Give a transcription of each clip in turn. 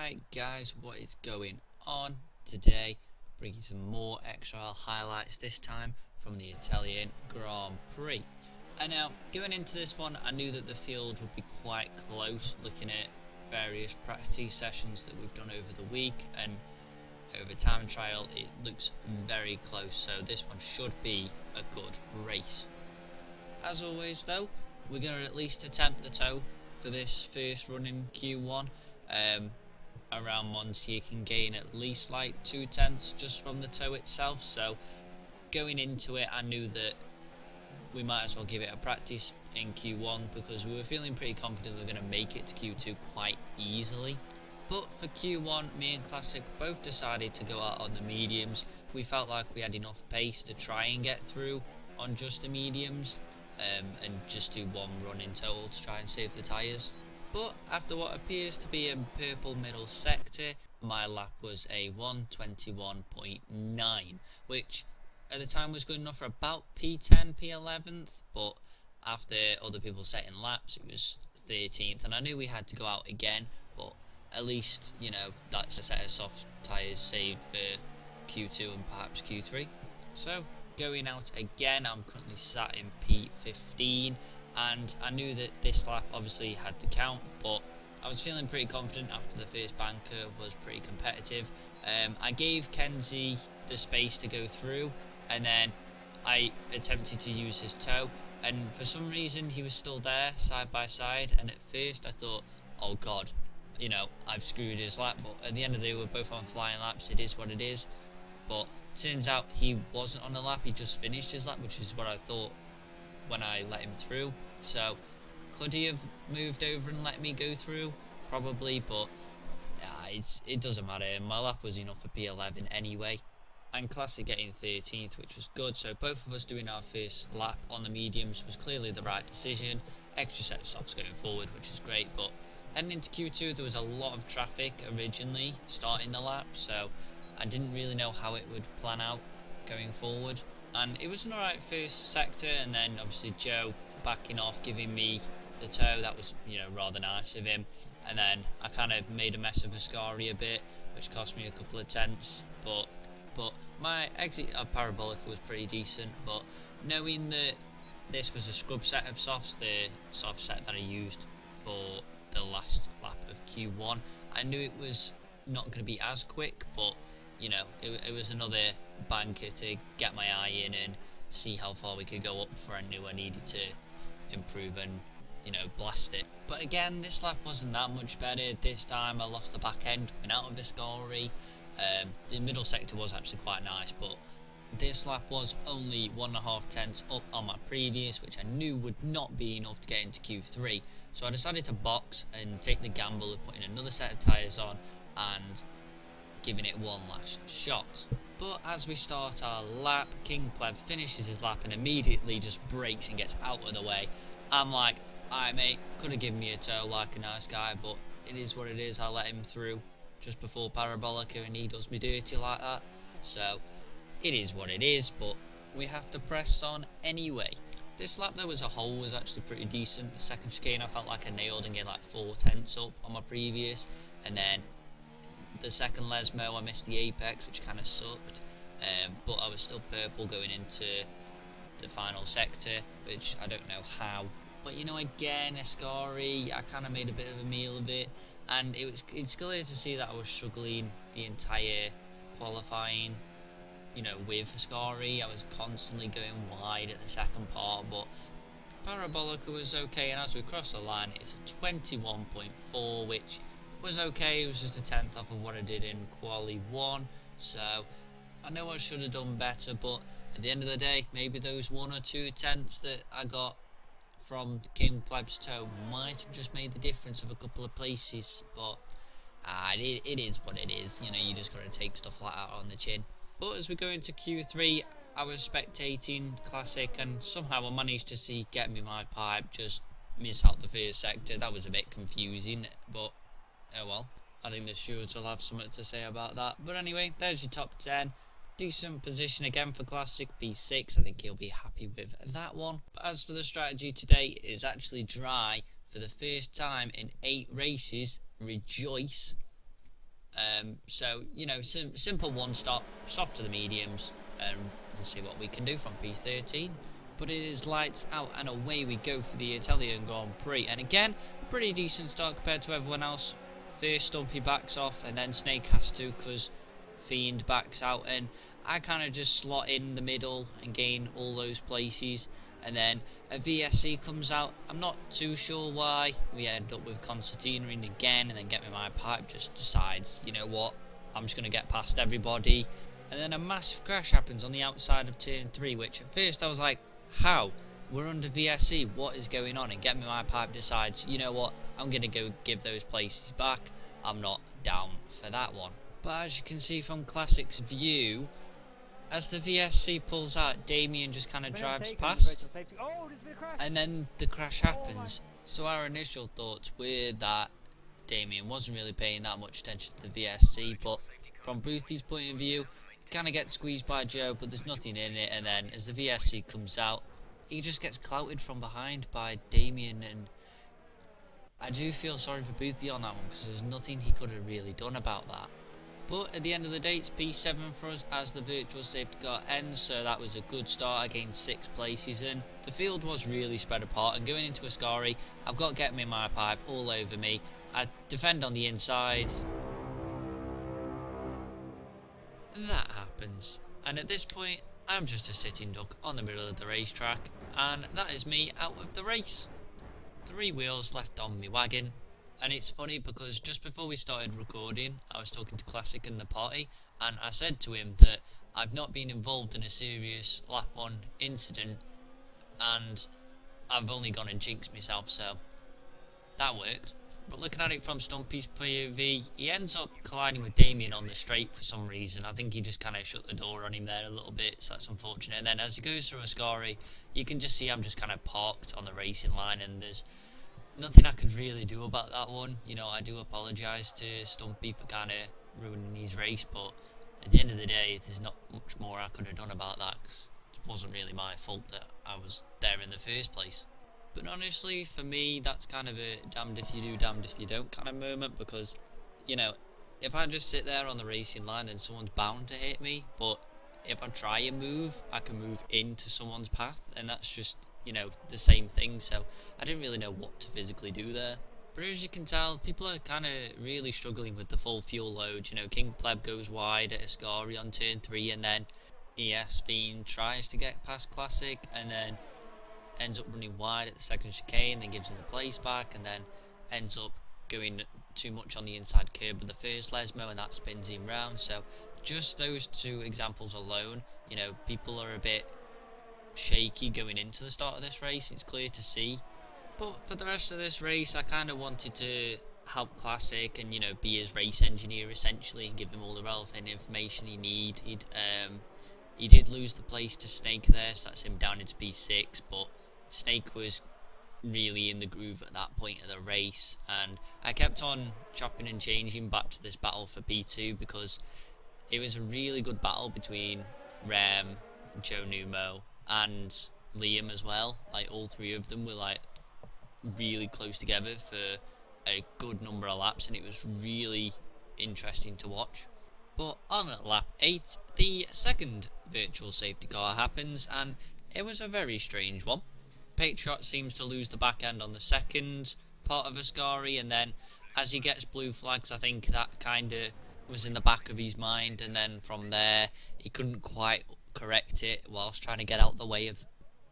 Right guys, what is going on today? Bringing some more XRL highlights, this time from the Italian Grand Prix. And now, going into this one, I knew that the field would be quite close, looking at various practice sessions that we've done over the week, and over time trial it looks very close, so this one should be a good race. As always though, we're going to at least attempt the toe for this first run in Q1. Around Monza you can gain at least like 0.2 just from the toe itself, so going into it I knew that we might as well give it a practice in Q1 because we were feeling pretty confident we were going to make it to Q2 quite easily. But for Q1, me and Classic both decided to go out on the mediums. We felt like we had enough pace to try and get through on just the mediums, and just do one run in total to try and save the tyres. But after what appears to be a purple middle sector, my lap was a 1:21.9, which at the time was good enough for about P10, P11th, but after other people setting laps it was 13th, and I knew we had to go out again, but at least, you know, that's a set of soft tyres saved for Q2 and perhaps Q3. So going out again, I'm currently sat in P15, and I knew that this lap obviously had to count, but I was feeling pretty confident after the first banker was pretty competitive. I gave Kenzie the space to go through, and then I attempted to use his toe, and for some reason he was still there side by side, and at first I thought, oh god, you know, I've screwed his lap, but at the end of the day we're both on flying laps, it is what it is. But turns out he wasn't on the lap, he just finished his lap, which is what I thought when I let him through. So could he have moved over and let me go through? Probably, but it doesn't matter. My lap was enough for P11 anyway, and Classic getting 13th, which was good. So both of us doing our first lap on the mediums was clearly the right decision. Extra set of softs going forward, which is great, but heading into Q2 there was a lot of traffic originally starting the lap, so I didn't really know how it would plan out going forward. And it was an alright first sector, and then obviously Joe backing off, giving me the toe. That was, you know, rather nice of him. And then I kind of made a mess of Ascari a bit, which cost me a couple of tenths. But my exit of Parabolica was pretty decent. But knowing that this was a scrub set of softs, the soft set that I used for the last lap of Q1, I knew it was not going to be as quick, but you know, it was another banker to get my eye in and see how far we could go up before I knew I needed to improve and, you know, blast it. But again, this lap wasn't that much better. This time I lost the back end coming out of Ascari. The middle sector was actually quite nice, but this lap was only 1.5 tenths up on my previous, which I knew would not be enough to get into Q3. So I decided to box and take the gamble of putting another set of tyres on and giving it one last shot. But as we start our lap, King Pleb finishes his lap and immediately just brakes and gets out of the way. I'm like, alright mate, could have given me a toe like a nice guy, but it is what it is. I let him through just before Parabolica and he does me dirty like that, so it is what it is, but we have to press on anyway. This lap though as a whole was actually pretty decent. The second chicane I felt like I nailed and get like 4 tenths up on my previous, and then the second Lesmo I missed the apex, which kind of sucked, but I was still purple going into the final sector, which I don't know how. But you know, again, Ascari, I kind of made a bit of a meal of it, and it's clear to see that I was struggling the entire qualifying, you know, with Ascari. I was constantly going wide at the second part, but Parabolica was okay, and as we crossed the line it's a 21.4, which was okay. It was just a tenth off of what I did in quali 1, so I know I should have done better, but at the end of the day, maybe those 1 or 2 tenths that I got from King Pleb's toe might have just made the difference of a couple of places, but it is what it is. You know, you just got to take stuff like that on the chin. But as we go into Q3, I was spectating Classic, and somehow I managed to see Get Me My Pipe just miss out the first sector. That was a bit confusing, but oh well. I think the stewards will have something to say about that. But anyway, there's your top 10. Decent position again for Classic, P6. I think he'll be happy with that one. But as for the strategy today, it is actually dry for the first time in 8 races. Rejoice. So, simple one stop, soft to the mediums, and we'll see what we can do from P13. But it is lights out and away we go for the Italian Grand Prix. And again, a pretty decent start compared to everyone else. First Stumpy backs off, and then Snake has to because Fiend backs out, and I kind of just slot in the middle and gain all those places. And then a VSC comes out. I'm not too sure why. We end up with Concertina in again, and then Get Me My Pipe just decides, you know what, I'm just going to get past everybody. And then a massive crash happens on the outside of turn 3, which at first I was like, how? We're under VSC, what is going on? And Get Me My Pipe decides, you know what, I'm going to go give those places back. I'm not down for that one. But as you can see from Classic's view, as the VSC pulls out, Damien just kind of drives past, and then the crash happens. So our initial thoughts were that Damien wasn't really paying that much attention to the VSC, but from Boothie's point of view, he kind of gets squeezed by Joe, but there's nothing in it, and then as the VSC comes out, he just gets clouted from behind by Damien, and I do feel sorry for Boothie on that one, because there's nothing he could have really done about that. But at the end of the day, it's P7 for us as the virtual safety car ends, so that was a good start. I gained 6 places in. The field was really spread apart, and going into Ascari, I've got Get Me My Pipe all over me. I defend on the inside. That happens, and at this point, I'm just a sitting duck on the middle of the racetrack, and that is me out of the race. 3 wheels left on me wagon. And it's funny because just before we started recording, I was talking to Classic in the party, and I said to him that I've not been involved in a serious lap 1 incident, and I've only gone and jinxed myself, so that worked. But looking at it from Stumpy's POV, he ends up colliding with Damien on the straight for some reason. I think he just kind of shut the door on him there a little bit, so that's unfortunate. And then as he goes through Ascari, you can just see I'm just kind of parked on the racing line, and there's nothing I could really do about that one. I do apologise to Stumpy for kind of ruining his race, but at the end of the day, there's not much more I could have done about that, because it wasn't really my fault that I was there in the first place. But honestly, for me, that's kind of a damned if you do, damned if you don't kind of moment, because, if I just sit there on the racing line, then someone's bound to hit me, but if I try and move, I can move into someone's path, and that's just the same thing, so I didn't really know what to physically do there. But as you can tell, people are kind of really struggling with the full fuel load. King Pleb goes wide at Ascari on turn 3, and then ES Fiend tries to get past Classic, and then ends up running wide at the second chicane, then gives him the place back, and then ends up going too much on the inside curb with the first Lesmo, and that spins him round. So just those 2 examples alone, people are a bit shaky going into the start of this race, it's clear to see. But for the rest of this race, I kind of wanted to help Classic and be his race engineer essentially, and give him all the relevant information he needed. He did lose the place to Snake there, so that's him down into P6, but Snake was really in the groove at that point of the race, and I kept on chopping and changing back to this battle for P2 because it was a really good battle between Rem, Joe Numo and Liam as well. All 3 of them were really close together for a good number of laps, and it was really interesting to watch. But on lap 8, the second virtual safety car happens, and it was a very strange one. Patriot seems to lose the back end on the second part of Ascari, and then as he gets blue flags, I think that kind of was in the back of his mind, and then from there he couldn't quite correct it whilst trying to get out the way of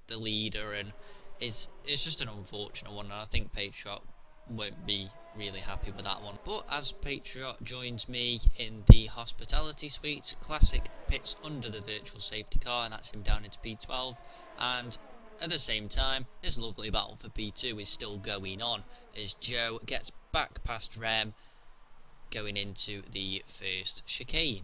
the leader, and it's just an unfortunate one, and I think Patriot won't be really happy with that one. But as Patriot joins me in the hospitality suite, Classic pits under the virtual safety car, and that's him down into P12, and at the same time this lovely battle for P2 is still going on as Joe gets back past Rem going into the first chicane.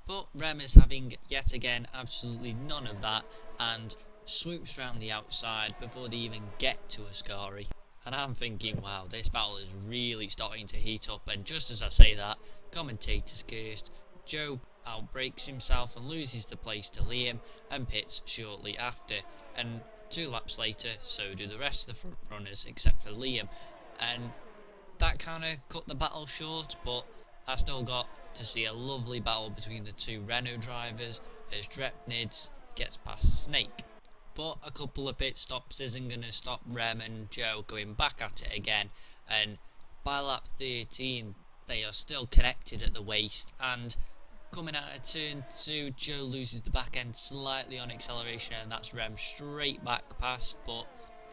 But Rem is having yet again absolutely none of that and swoops round the outside before they even get to Ascari. And I'm thinking, wow, this battle is really starting to heat up, and just as I say that, commentator's cursed, Joe outbrakes himself and loses the place to Liam and pits shortly after, and 2 laps later so do the rest of the front runners except for Liam, and that kind of cut the battle short, but I still got to see a lovely battle between the two Renault drivers as Drepnids gets past Snake. But a couple of pit stops isn't going to stop Rem and Joe going back at it again, and by lap 13 they are still connected at the waist, and coming out of turn 2, Joe loses the back end slightly on acceleration, and that's Rem straight back past. But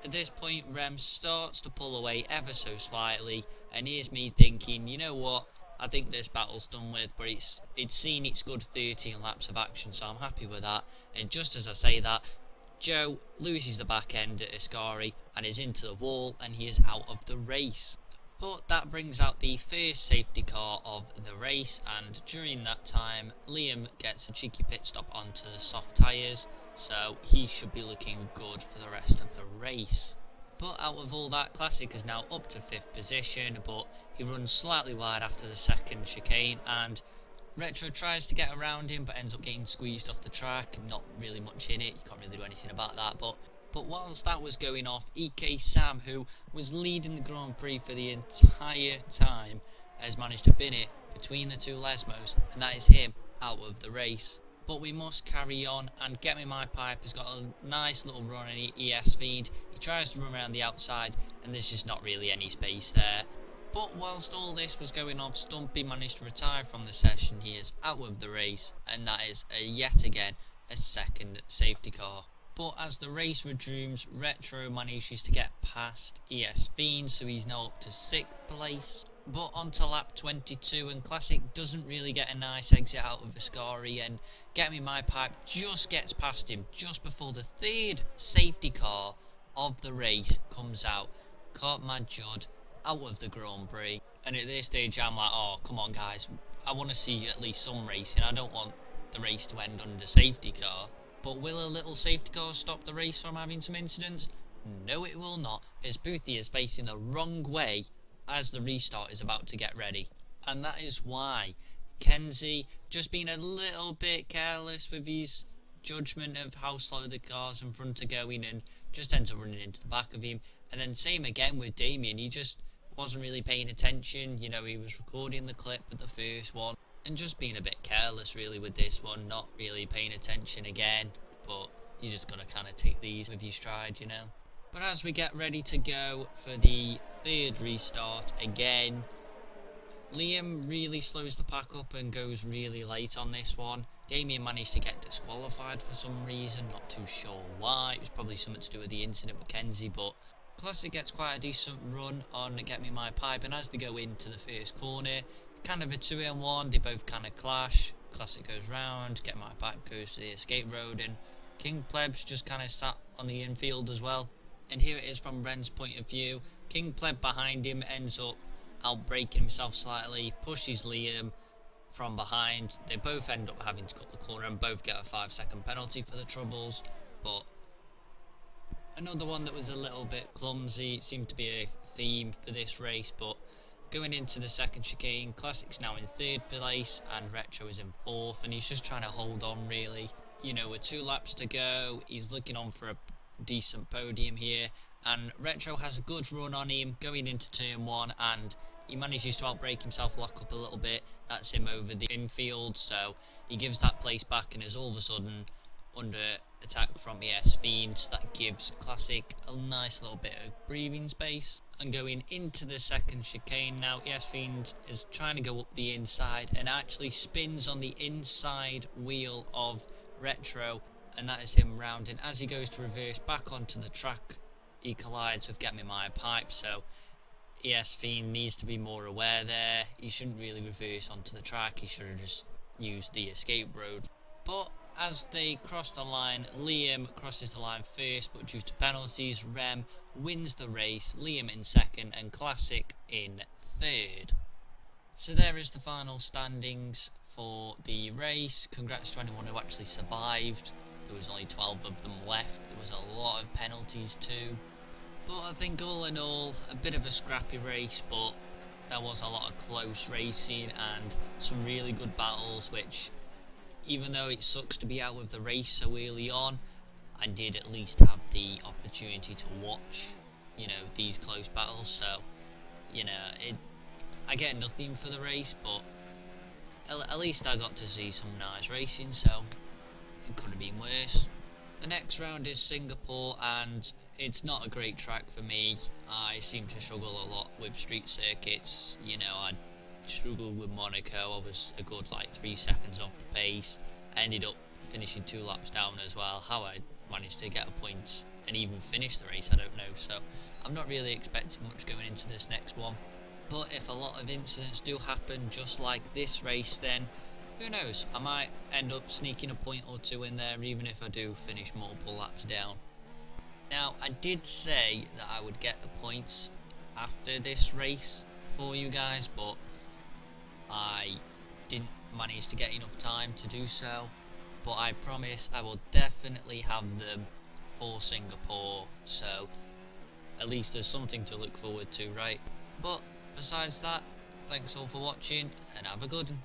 at this point Rem starts to pull away ever so slightly, and here's me thinking, you know what, I think this battle's done with, but it's seen its good 13 laps of action, so I'm happy with that. And just as I say that, Joe loses the back end at Ascari and is into the wall, and he is out of the race. But that brings out the first safety car of the race, and during that time Liam gets a cheeky pit stop onto the soft tyres, so he should be looking good for the rest of the race. But out of all that, Classic is now up to 5th position, but he runs slightly wide after the second chicane, and Retro tries to get around him but ends up getting squeezed off the track. Not really much in it, you can't really do anything about that. But whilst that was going off, EK Sam, who was leading the Grand Prix for the entire time, has managed to bin it between the two Lesmos, and that is him out of the race. But we must carry on, and Get Me My Pipe has got a nice little run in ES Feed. He tries to run around the outside, and there's just not really any space there. But whilst all this was going on, Stumpy managed to retire from the session. He is out of the race, and that is yet again a second safety car. But as the race resumes, Retro manages to get past ES Fiend, so he's now up to 6th place. But onto lap 22, and Classic doesn't really get a nice exit out of Ascari, and Get Me My Pipe just gets past him just before the 3rd safety car of the race comes out. Caught Mad Judd out of the Grand Prix, and at this stage I'm like, oh come on guys, I want to see at least some racing. I don't want the race to end under safety car. But will a little safety car stop the race from having some incidents? No, it will not, as Boothie is facing the wrong way as the restart is about to get ready. And that is why Kenzie, just being a little bit careless with his judgment of how slow the cars in front are going, and just ends up running into the back of him. And then same again with Damien, he just wasn't really paying attention. You know, he was recording the clip with the first one and just being a bit careless really with this one, not really paying attention again. But you just gotta kind of take these with your stride, you know. But as we get ready to go for the 3rd restart again, Liam really slows the pack up and goes really late on this one. Damien managed to get disqualified for some reason, not too sure why. It was probably something to do with the incident with Kenzie, but Classic gets quite a decent run on Get Me My Pipe, and as they go into the first corner, kind of a 2-in-1, they both kind of clash. Classic goes round, Get My Pipe goes to the escape road, and King Pleb's just kind of sat on the infield as well. And here it is from Ren's point of view. King Pleb behind him ends up outbraking himself slightly, pushes Liam from behind. They both end up having to cut the corner and both get a 5-second penalty for the troubles. But another one that was a little bit clumsy, it seemed to be a theme for this race. But going into the second chicane, Classic's now in 3rd place and Retro is in 4th, and he's just trying to hold on really. You know, with 2 laps to go, he's looking on for a decent podium here, and Retro has a good run on him going into turn 1, and he manages to outbrake himself, lock up a little bit. That's him over the infield, so he gives that place back and is all of a sudden under attack from ES Fiend. So that gives Classic a nice little bit of breathing space. And going into the second chicane now, ES Fiend is trying to go up the inside and actually spins on the inside wheel of Retro, and that is him rounding. As he goes to reverse back onto the track, he collides with Get Me My Pipe, so ES Fiend needs to be more aware there. He shouldn't really reverse onto the track, he should have just used the escape road. But as they cross the line, Liam crosses the line first, but due to penalties, Rem wins the race, Liam in 2nd and Classic in 3rd. So there is the final standings for the race. Congrats to anyone who actually survived. There was only 12 of them left. There was a lot of penalties too. But I think all in all, a bit of a scrappy race, but there was a lot of close racing and some really good battles, which, even though it sucks to be out of the race so early on, I did at least have the opportunity to watch, you know, these close battles. So, you know, I get nothing for the race, but at least I got to see some nice racing, so it could have been worse. The next round is Singapore, and it's not a great track for me. I seem to struggle a lot with street circuits. You know, I struggled with Monaco. I was a good 3 seconds off the pace. I ended up finishing 2 laps down as well. How I managed to get a point and even finish the race, I don't know. So I'm not really expecting much going into this next one. But if a lot of incidents do happen, just like this race, then who knows, I might end up sneaking a point or 2 in there, even if I do finish multiple laps down. Now, I did say that I would get the points after this race for you guys, but I didn't manage to get enough time to do so. But I promise I will definitely have them for Singapore, so at least there's something to look forward to, right? But besides that, thanks all for watching, and have a good one.